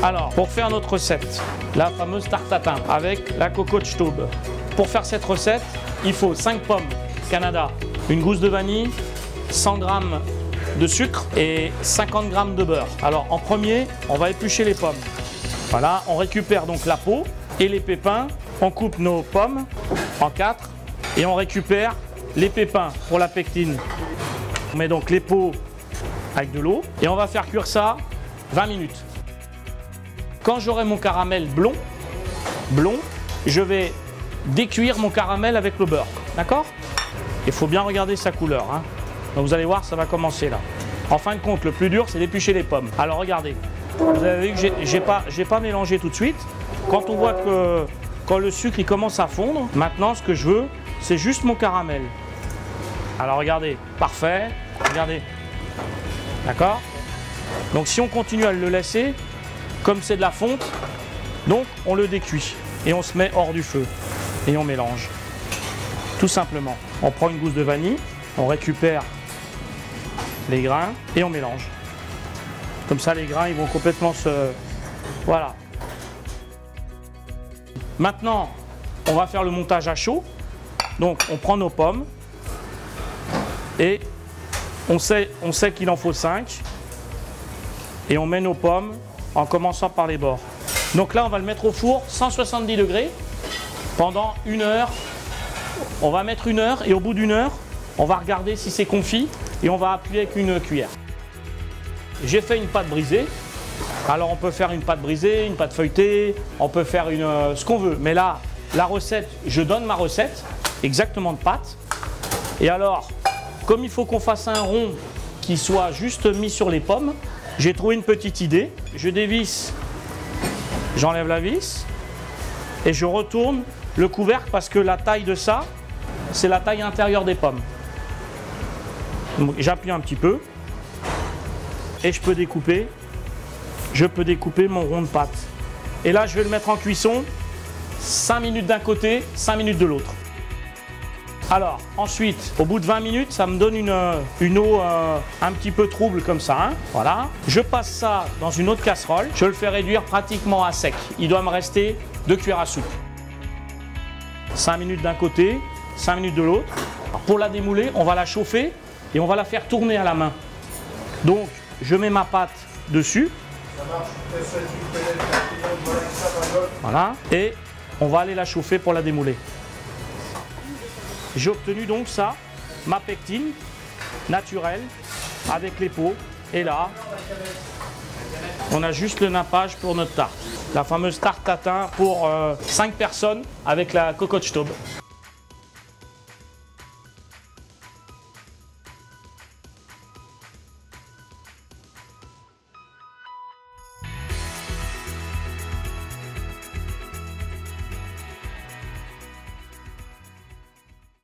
Alors, pour faire notre recette, la fameuse tarte tatin avec la Cocotte-Staub. Pour faire cette recette, il faut 5 pommes Canada, une gousse de vanille, 100 g de sucre et 50 g de beurre. Alors, en premier, on va éplucher les pommes. Voilà, on récupère donc la peau et les pépins. On coupe nos pommes en 4 et on récupère les pépins pour la pectine. On met donc les peaux avec de l'eau et on va faire cuire ça 20 minutes. Quand j'aurai mon caramel blond, je vais décuire mon caramel avec le beurre. D'accord? Il faut bien regarder sa couleur. Hein. Donc vous allez voir, ça va commencer là. En fin de compte, le plus dur, c'est d'éplucher les pommes. Alors regardez, vous avez vu que j'ai pas mélangé tout de suite. Quand on voit que quand le sucre il commence à fondre, maintenant ce que je veux, c'est juste mon caramel. Alors regardez, parfait. Regardez. D'accord? Donc si on continue à le laisser, comme c'est de la fonte, donc on le décuit et on se met hors du feu et on mélange. Tout simplement. On prend une gousse de vanille, on récupère les grains et on mélange. Comme ça les grains ils vont complètement se... Voilà. Maintenant, on va faire le montage à chaud. Donc on prend nos pommes et on sait qu'il en faut 5 et on met nos pommes en commençant par les bords. Donc là, on va le mettre au four 170 degrés pendant 1 heure. On va mettre 1 heure et au bout d'1 heure, on va regarder si c'est confit et on va appuyer avec une cuillère. J'ai fait une pâte brisée. Alors on peut faire une pâte brisée, une pâte feuilletée, on peut faire ce qu'on veut. Mais là, la recette, je donne ma recette exactement de pâte. Et alors, comme il faut qu'on fasse un rond qui soit juste mis sur les pommes, j'ai trouvé une petite idée. Je dévisse, j'enlève la vis et je retourne le couvercle parce que la taille de ça, c'est la taille intérieure des pommes. J'appuie un petit peu et je peux découper mon rond de pâte. Et là, je vais le mettre en cuisson 5 minutes d'un côté, 5 minutes de l'autre. Alors, ensuite, au bout de 20 minutes, ça me donne une eau un petit peu trouble comme ça. Hein. Voilà. Je passe ça dans une autre casserole. Je le fais réduire pratiquement à sec. Il doit me rester 2 cuillères à soupe. 5 minutes d'un côté, 5 minutes de l'autre. Pour la démouler, on va la chauffer et on va la faire tourner à la main. Donc, je mets ma pâte dessus. Voilà. Et on va aller la chauffer pour la démouler. J'ai obtenu donc ça, ma pectine naturelle avec les peaux. Et là, on a juste le nappage pour notre tarte. La fameuse tarte tatin pour 5 personnes avec la Cocotte-Staub.